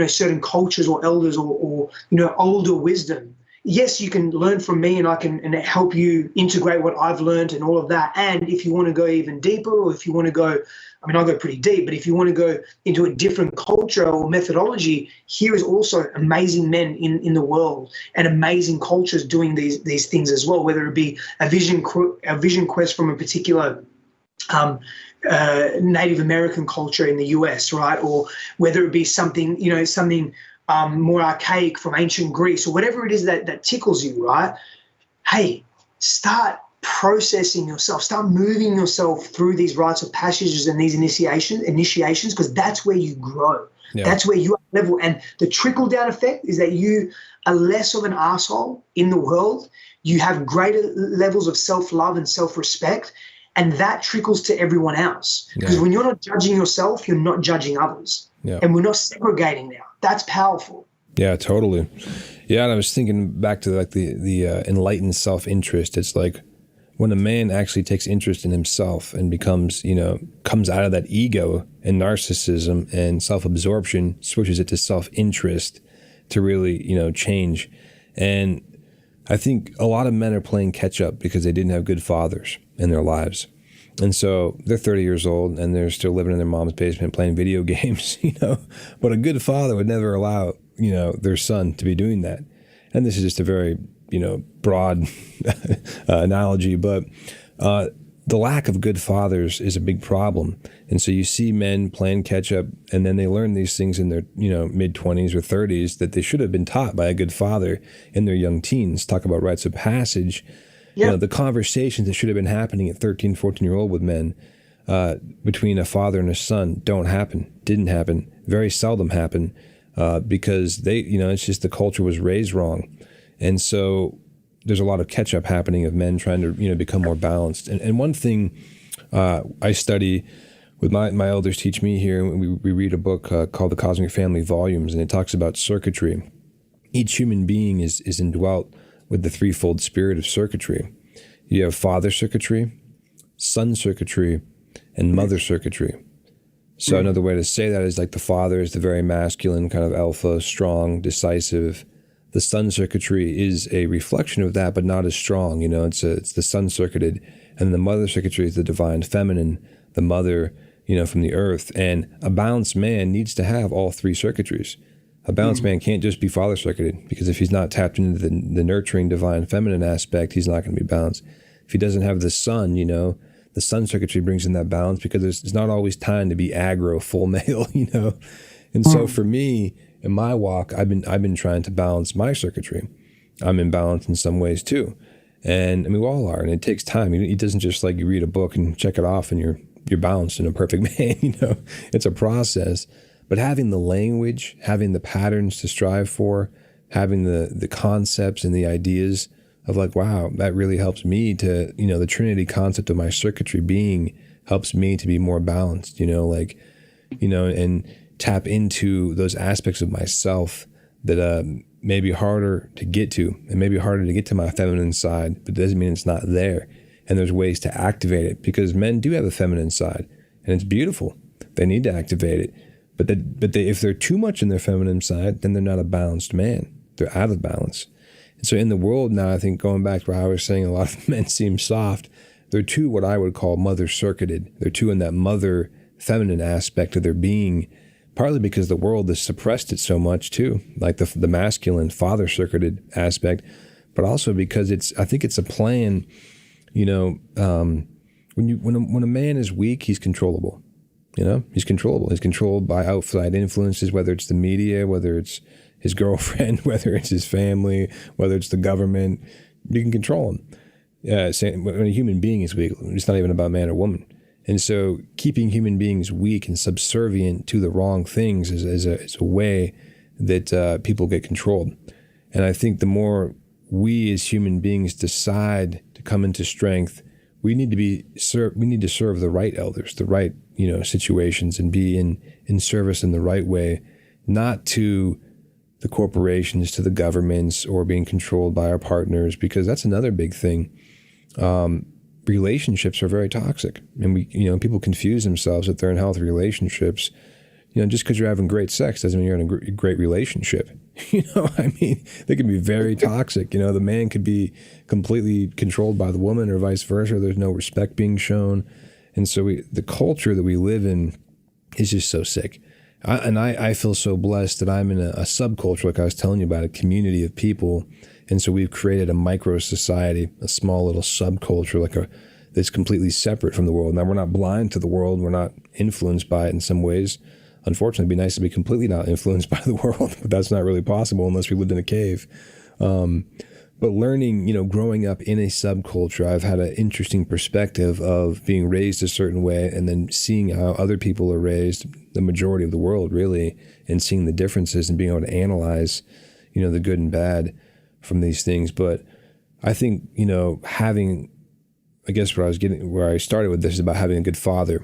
certain cultures or elders or older wisdom. Yes, you can learn from me, and I can help you integrate what I've learned and all of that. And if you want to go even deeper, or if you want to go, I go pretty deep, but if you want to go into a different culture or methodology, here is also amazing men in the world and amazing cultures doing these things as well, whether it be a vision quest from a particular Native American culture in the US, right? Or whether it be something more archaic from ancient Greece, or whatever it is that tickles you, right? Hey, start processing yourself, start moving yourself through these rites of passages and these initiations, because that's where you grow. Yeah. That's where you are level. And the trickle down effect is that you are less of an asshole in the world. You have greater levels of self-love and self-respect, and that trickles to everyone else. Because when you're not judging yourself, you're not judging others. Yeah. And we're not segregating now. That's powerful. Yeah, totally. Yeah, and I was thinking back to like the enlightened self-interest. It's like when a man actually takes interest in himself and becomes, comes out of that ego and narcissism and self-absorption, switches it to self-interest to really, change. And I think a lot of men are playing catch up because they didn't have good fathers in their lives. And so they're 30 years old and they're still living in their mom's basement playing video games, but a good father would never allow, their son to be doing that. And this is just a very, broad analogy, but the lack of good fathers is a big problem. And so you see men playing catch up, and then they learn these things in their, mid-20s or 30s that they should have been taught by a good father in their young teens. Talk about rites of passage. Yeah. The conversations that should have been happening at 13, 14-year-old with men between a father and a son didn't happen, very seldom happen because they, it's just the culture was raised wrong. And so there's a lot of catch up happening of men trying to, become more balanced. And one thing I study with my elders teach me here, we read a book called The Cosmic Family Volumes, and it talks about circuitry. Each human being is indwelt with the threefold spirit of circuitry. You have father circuitry, son circuitry, and mother circuitry. So another way to say that is like the father is the very masculine, kind of alpha, strong, decisive. The sun circuitry is a reflection of that, but not as strong. It's the sun circuited, and the mother circuitry is the divine feminine, the mother, from the earth. And a balanced man needs to have all three circuitries. A balanced man can't just be father circuited, because if he's not tapped into the nurturing divine feminine aspect, he's not going to be balanced. If he doesn't have the sun, the sun circuitry brings in that balance, because it's not always time to be aggro, full male, And so for me, in my walk, I've been trying to balance my circuitry. I'm imbalanced in some ways too. And I mean, we all are, and it takes time. It doesn't just like you read a book and check it off and you're balanced and a perfect man, It's a process. But having the language, having the patterns to strive for, having the concepts and the ideas of like, wow, that really helps me to, the Trinity concept of my circuitry being helps me to be more balanced, and tap into those aspects of myself that may be harder to get to, and maybe harder to get to my feminine side, but it doesn't mean it's not there. And there's ways to activate it, because men do have a feminine side, and it's beautiful. They need to activate it. But if they're too much in their feminine side, then they're not a balanced man. They're out of balance. And so in the world now, I think going back to what I was saying, a lot of men seem soft. They're too what I would call mother circuited. They're too in that mother feminine aspect of their being, partly because the world has suppressed it so much too, like the masculine father circuited aspect, but also because I think it's a plan, when a man is weak, he's controllable. He's controllable. He's controlled by outside influences, whether it's the media, whether it's his girlfriend, whether it's his family, whether it's the government. You can control him. When a human being is weak, it's not even about man or woman. And so keeping human beings weak and subservient to the wrong things is a way that people get controlled. And I think the more we as human beings decide to come into strength, we need to serve the right elders, the right situations, and be in service in the right way, not to the corporations, to the governments, or being controlled by our partners, because that's another big thing. Relationships are very toxic, and people confuse themselves that they're in healthy relationships. Just because you're having great sex doesn't mean you're in a great relationship. They can be very toxic. The man could be completely controlled by the woman, or vice versa. There's no respect being shown. And so the culture that we live in is just so sick. I feel so blessed that I'm in a subculture, like I was telling you about, a community of people. And so we've created a micro society, a small little subculture, that's completely separate from the world. Now, we're not blind to the world. We're not influenced by it in some ways. Unfortunately, it'd be nice to be completely not influenced by the world, but that's not really possible unless we lived in a cave. But learning, growing up in a subculture, I've had an interesting perspective of being raised a certain way and then seeing how other people are raised, the majority of the world really, and seeing the differences and being able to analyze, the good and bad from these things. But I think, having, I guess where I started with this is about having a good father.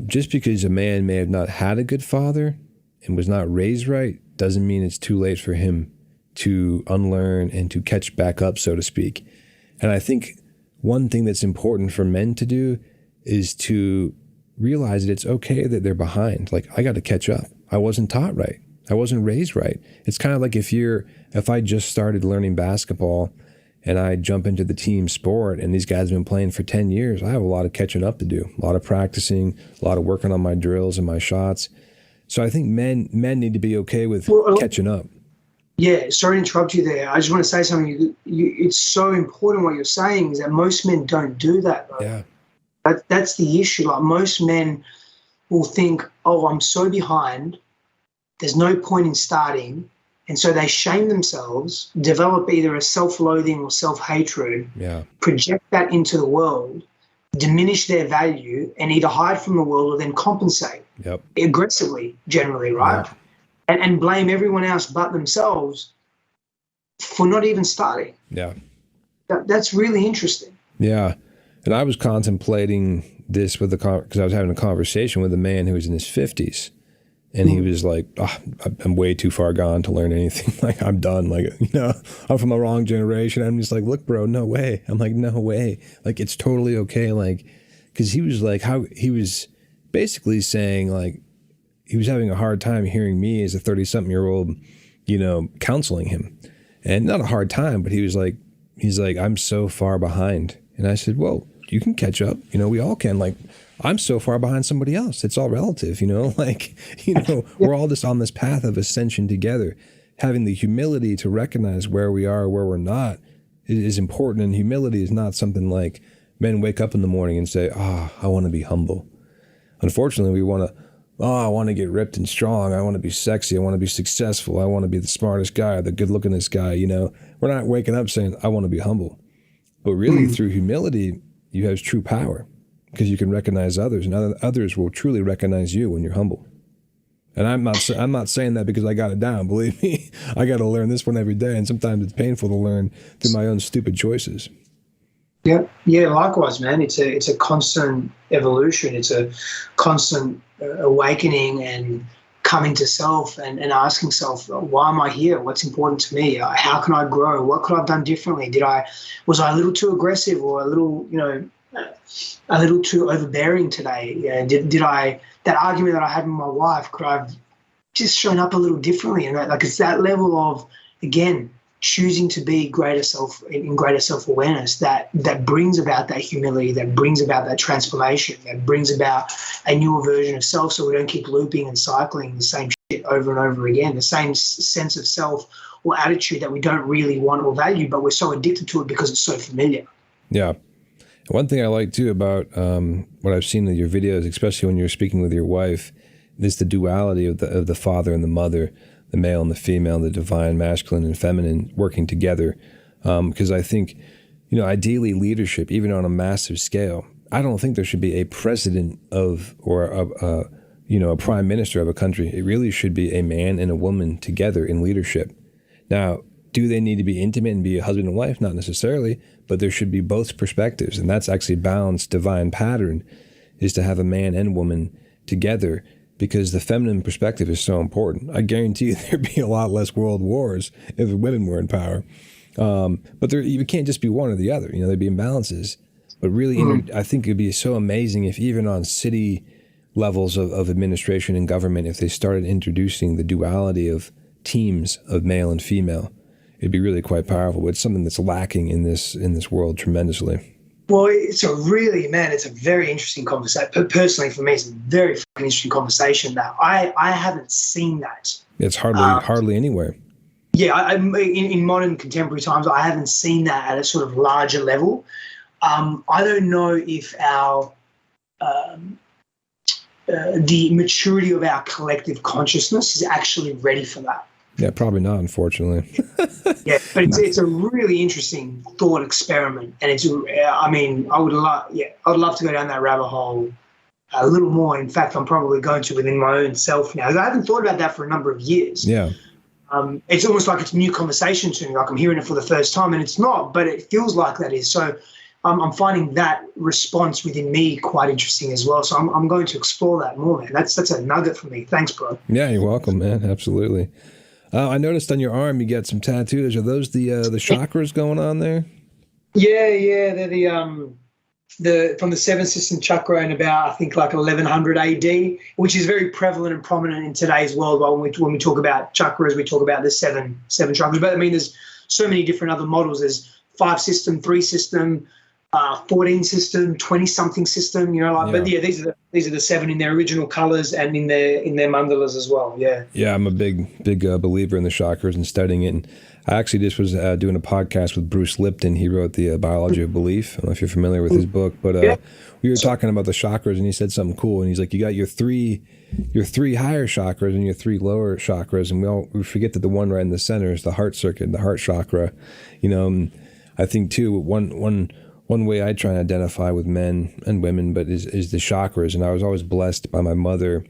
Just because a man may have not had a good father and was not raised right doesn't mean it's too late for him to unlearn and to catch back up, so to speak. And I think one thing that's important for men to do is to realize that it's okay that they're behind. Like, I got to catch up. I wasn't taught right. I wasn't raised right. It's kind of like if I just started learning basketball and I jump into the team sport and these guys have been playing for 10 years, I have a lot of catching up to do, a lot of practicing, a lot of working on my drills and my shots. So I think men need to be okay with catching up. Yeah, sorry to interrupt you there. I just want to say something. It's so important what you're saying is that most men don't do that, though. Yeah. That's the issue. Like, most men will think, oh, I'm so behind, there's no point in starting. And so they shame themselves, develop either a self-loathing or self-hatred, project that into the world, diminish their value, and either hide from the world or then compensate aggressively, generally, right? Yep. And blame everyone else but themselves for not even starting. Yeah. That's really interesting. Yeah. And I was contemplating this because I was having a conversation with a man who was in his 50s. And he was like, I'm way too far gone to learn anything. Like, I'm done. Like, I'm from the wrong generation. I'm just like, look, bro, no way. I'm like, no way. Like, it's totally okay. Like, because he was like, he was basically saying, like, he was having a hard time hearing me as a 30-something-year-old, counseling him. And not a hard time, but he's like, I'm so far behind. And I said, well, you can catch up. We all can. Like, I'm so far behind somebody else. It's all relative, we're all just on this path of ascension together. Having the humility to recognize where we are, where we're not is important. And humility is not something like men wake up in the morning and say, I want to be humble. Unfortunately, we want to, I want to get ripped and strong. I want to be sexy. I want to be successful. I want to be the smartest guy, the good lookingest guy. We're not waking up saying, I want to be humble. But really through humility, you have true power. Because you can recognize others, and others will truly recognize you when you're humble. And I'm not saying that because I got it down. Believe me, I got to learn this one every day, and sometimes it's painful to learn through my own stupid choices. Yeah. Likewise, man. It's a constant evolution. It's a constant awakening and coming to self and asking self, why am I here? What's important to me? How can I grow? What could I have done differently? Was I a little too aggressive or a little too overbearing today? That argument that I had with my wife, could I have just shown up a little differently? And it's that level of, again, choosing to be greater self-awareness that brings about that humility, that brings about that transformation, that brings about a newer version of self, so we don't keep looping and cycling the same shit over and over again, the same sense of self or attitude that we don't really want or value, but we're so addicted to it because it's so familiar. Yeah. One thing I like too about what I've seen in your videos, especially when you're speaking with your wife, is the duality of the father and the mother, the male and the female, the divine, masculine and feminine working together. Because I think, ideally leadership, even on a massive scale, I don't think there should be a president or a prime minister of a country. It really should be a man and a woman together in leadership. Now, do they need to be intimate and be a husband and wife? Not necessarily, but there should be both perspectives. And that's actually balanced divine pattern, is to have a man and woman together, because the feminine perspective is so important. I guarantee you there'd be a lot less world wars if women were in power. But you can't just be one or the other. There'd be imbalances. But really, I think it'd be so amazing if even on city levels of administration and government, if they started introducing the duality of teams of male and female, it'd be really quite powerful. But it's something that's lacking in this world tremendously. Well, it's a very interesting conversation. Personally, for me, it's a very fucking interesting conversation that I haven't seen that. It's hardly anywhere. Yeah, in modern contemporary times, I haven't seen that at a sort of larger level. I don't know if the maturity of our collective consciousness is actually ready for that. Yeah, probably not, unfortunately. Yeah, but it's a really interesting thought experiment, and I mean, I would love to go down that rabbit hole a little more. In fact, I'm probably going to within my own self now. I haven't thought about that for a number of years. Yeah. It's almost like it's a new conversation to me, like I'm hearing it for the first time, and it's not, but it feels like that is. So I'm finding that response within me quite interesting as well. So I'm going to explore that more, man. That's a nugget for me. Thanks, bro. Yeah, you're welcome, man. Absolutely. I noticed on your arm you got some tattoos. Are those the chakras going on there? Yeah. They're the from the seven system chakra in about, I think, like 1100 AD, which is very prevalent and prominent in today's world. When we talk about chakras, we talk about the seven chakras. But I mean, there's so many different other models. There's 5 system, 3 system, 14 system, 20 something system. But yeah, these are the 7 in their original colors and in their mandalas as well. Yeah. Yeah, I'm a big believer in the chakras and studying it. And I actually just was doing a podcast with Bruce Lipton. He wrote the Biology of Belief. I don't know if you're familiar with his book, but we were talking about the chakras, and he said something cool. And he's like, you got your three higher chakras and your 3 lower chakras, and we forget that the one right in the center is the heart circuit, the heart chakra. I think too one way I try and identify with men and women, but is the chakras. And I was always blessed by my mother.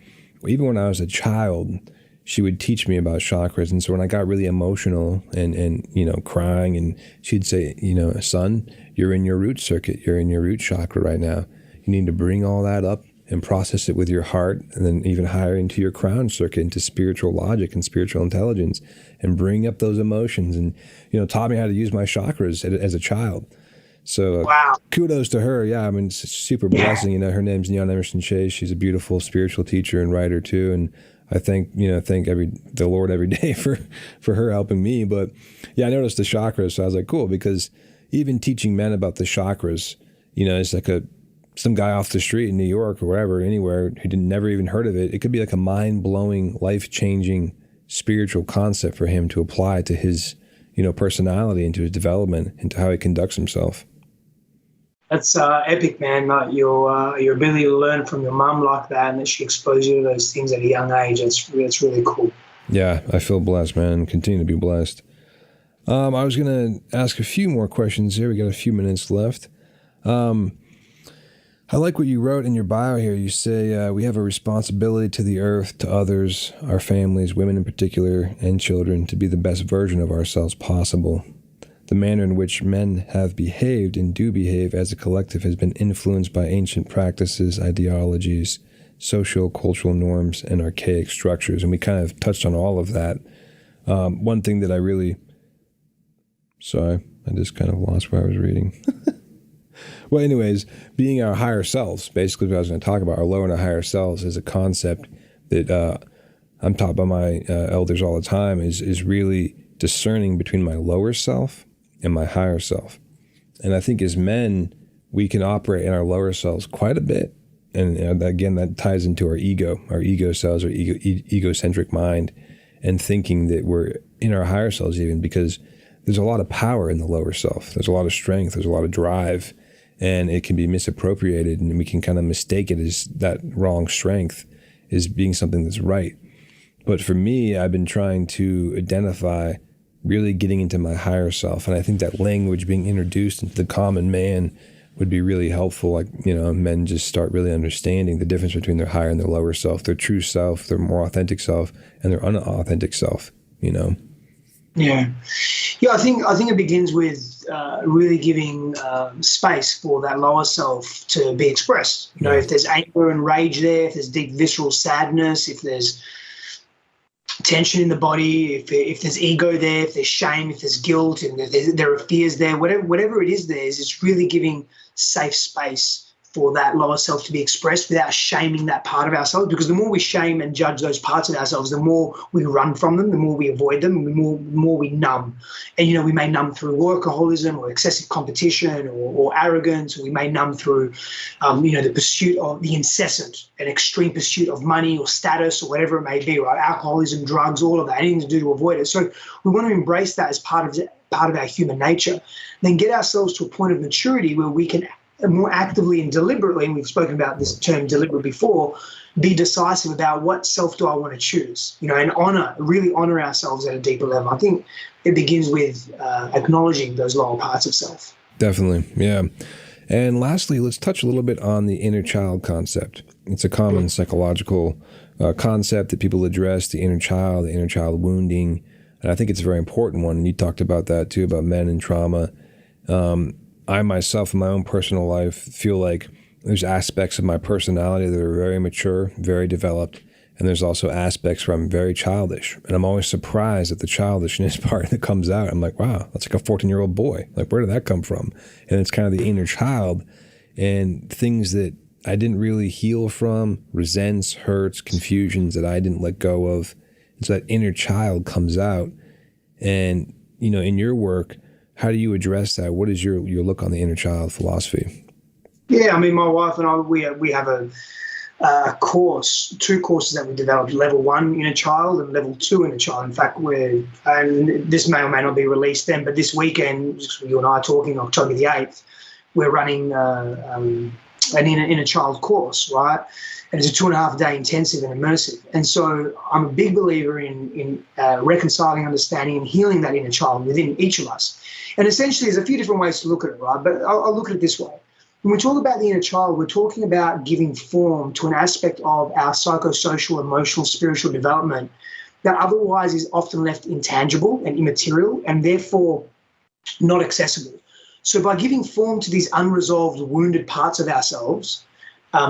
Even when I was a child, she would teach me about chakras. And so when I got really emotional and crying, and she'd say, son, you're in your root circuit. You're in your root chakra right now. You need to bring all that up and process it with your heart, and then even higher into your crown circuit, into spiritual logic and spiritual intelligence, and bring up those emotions. And, taught me how to use my chakras as a child. So wow. Kudos to her. Yeah, I mean, it's a super blessing. Her name's Neon Emerson Chase. She's a beautiful spiritual teacher and writer too. And I thank the Lord every day for her helping me. But yeah, I noticed the chakras. So I was like, cool, because even teaching men about the chakras, it's like some guy off the street in New York or wherever, anywhere, who never even heard of it. It could be like a mind-blowing, life-changing spiritual concept for him to apply to his, personality and to his development and to how he conducts himself. That's epic, man. Your ability to learn from your mum like that, and that she exposed you to those things at a young age. That's really cool. Yeah, I feel blessed, man. Continue to be blessed. I was going to ask a few more questions here. We got a few minutes left. I like what you wrote in your bio here. You say we have a responsibility to the earth, to others, our families, women in particular, and children, to be the best version of ourselves possible. The manner in which men have behaved and do behave as a collective has been influenced by ancient practices, ideologies, social, cultural norms, and archaic structures. And we kind of touched on all of that. One thing that sorry, I just kind of lost where I was reading. Well, anyways, being our higher selves, basically what I was going to talk about, our lower and our higher selves, is a concept that I'm taught by my elders all the time, is really discerning between my lower self and my higher self. And I think as men, we can operate in our lower selves quite a bit. And again, that ties into our ego selves, our egocentric mind, and thinking that we're in our higher selves even, because there's a lot of power in the lower self. There's a lot of strength. There's a lot of drive. And it can be misappropriated, and we can kind of mistake it as that wrong strength as being something that's right. But for me, I've been trying to identify really getting into my higher self. And I think that language being introduced into the common man would be really helpful. Like, men just start really understanding the difference between their higher and their lower self, their true self, their more authentic self, and their unauthentic self, Yeah, I think it begins with really giving space for that lower self to be expressed. If there's anger and rage there, if there's deep visceral sadness, if there's tension in the body, if there's ego there, if there's shame, if there's guilt, and if there are fears there, whatever it is there, is it's really giving safe space for that lower self to be expressed without shaming that part of ourselves. Because the more we shame and judge those parts of ourselves, the more we run from them, the more we avoid them, the more we numb. And, we may numb through workaholism or excessive competition or arrogance, or we may numb through, the pursuit of the incessant and extreme pursuit of money or status or whatever it may be, right? Alcoholism, drugs, all of that, anything to do to avoid it. So we want to embrace that as part of our human nature, then get ourselves to a point of maturity where we can more actively and deliberately, and we've spoken about this term deliberate before, be decisive about what self do I want to choose, and really honor ourselves at a deeper level. I think it begins with acknowledging those lower parts of self. Definitely, yeah. And lastly, let's touch a little bit on the inner child concept. It's a common psychological concept that people address, the inner child wounding. And I think it's a very important one. And you talked about that too, about men and trauma. I myself, in my own personal life, feel like there's aspects of my personality that are very mature, very developed. And there's also aspects where I'm very childish. And I'm always surprised at the childishness part that comes out. I'm like, wow, that's like a 14-year-old boy. Like, where did that come from? And it's kind of the inner child and things that I didn't really heal from, resents, hurts, confusions that I didn't let go of. And so that inner child comes out. And, in your work, how do you address that? What is your look on the inner child philosophy? Yeah, I mean, my wife and I, we have a two courses that we developed, level 1 inner child and level 2 inner child. In fact, and this may or may not be released then, but this weekend, you and I are talking, October the 8th, we're running an inner child course, right? And it's a 2.5-day intensive and immersive. And so I'm a big believer in reconciling, understanding, and healing that inner child within each of us. And essentially, there's a few different ways to look at it, right? But I'll look at it this way. When we talk about the inner child, we're talking about giving form to an aspect of our psychosocial, emotional, spiritual development that otherwise is often left intangible and immaterial and therefore not accessible. So by giving form to these unresolved, wounded parts of ourselves,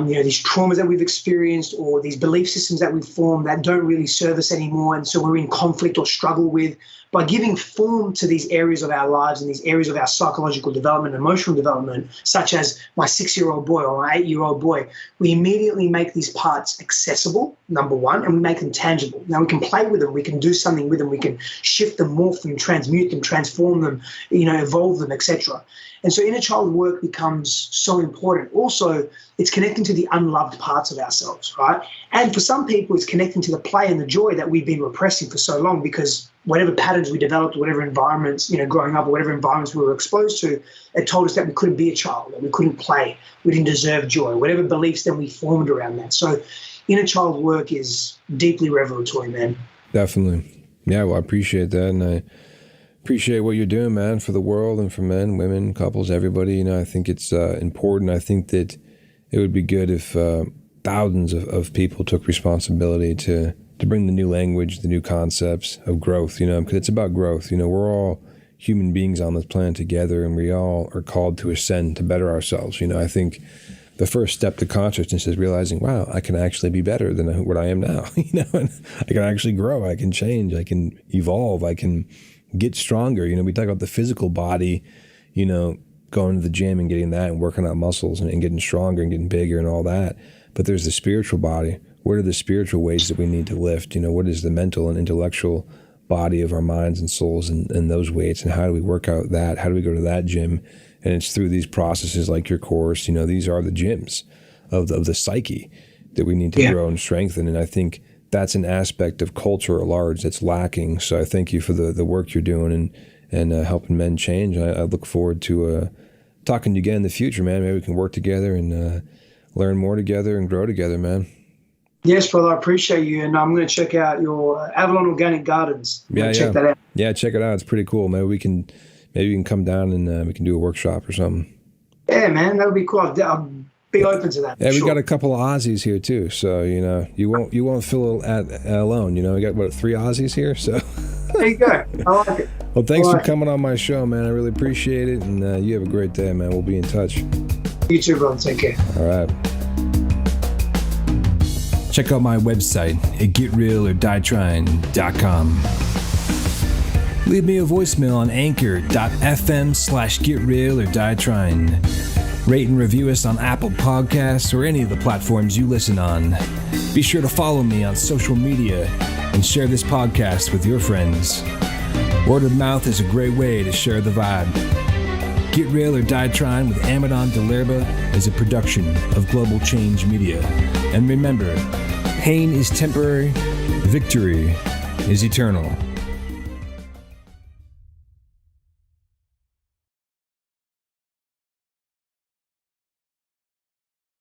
these traumas that we've experienced or these belief systems that we've formed that don't really serve us anymore, and so we're in conflict or struggle with, by giving form to these areas of our lives and these areas of our psychological development, emotional development, such as my 6-year-old boy or my 8-year-old boy, we immediately make these parts accessible, number one, and we make them tangible. Now we can play with them, we can do something with them, we can shift them, morph them, transmute them, transform them, evolve them, etc. And so inner child work becomes so important. Also, it's connecting to the unloved parts of ourselves, right? And for some people, it's connecting to the play and the joy that we've been repressing for so long, because whatever patterns we developed, whatever environments, growing up, or whatever environments we were exposed to, it told us that we couldn't be a child, that we couldn't play, we didn't deserve joy, whatever beliefs then we formed around that. So inner child work is deeply revelatory, man. Definitely. Yeah, well, I appreciate that. And I appreciate what you're doing, man, for the world and for men, women, couples, everybody. I think it's important. I think that it would be good if thousands of people took responsibility to bring the new language, the new concepts of growth, because it's about growth. We're all human beings on this planet together, and we all are called to ascend, to better ourselves. I think the first step to consciousness is realizing, wow, I can actually be better than what I am now. And I can actually grow, I can change, I can evolve, I can get stronger. We talk about the physical body, going to the gym and getting that and working out muscles and getting stronger and getting bigger and all that. But there's the spiritual body. What are the spiritual ways that we need to lift? What is the mental and intellectual body of our minds and souls and those weights? And how do we work out that? How do we go to that gym? And it's through these processes like your course. These are the gyms of the psyche that we need to grow and strengthen. And I think that's an aspect of culture at large that's lacking. So I thank you for the work you're doing and helping men change. I look forward to talking to you again in the future, man. Maybe we can work together and learn more together and grow together, man. Yes, brother, I appreciate you. And I'm going to check out your Avalon Organic Gardens. Check that out. Yeah, check it out. It's pretty cool. Maybe we can come down and we can do a workshop or something. Yeah, man, that would be cool. I'll be open to that. Yeah, we got a couple of Aussies here too, so you won't feel alone. We got 3 Aussies here, so. There you go. I like it. Well, thanks for coming on my show, man. I really appreciate it, and you have a great day, man. We'll be in touch. You too, brother. Take care. All right. Check out my website at getrealordieTrying.com. Leave me a voicemail on anchor.fm/getrealordieTrying. Rate and review us on Apple Podcasts or any of the platforms you listen on. Be sure to follow me on social media and share this podcast with your friends. Word of mouth is a great way to share the vibe. Get Real or Die Trying with Amadon DellErba is a production of Global Change Media. And remember, pain is temporary, victory is eternal.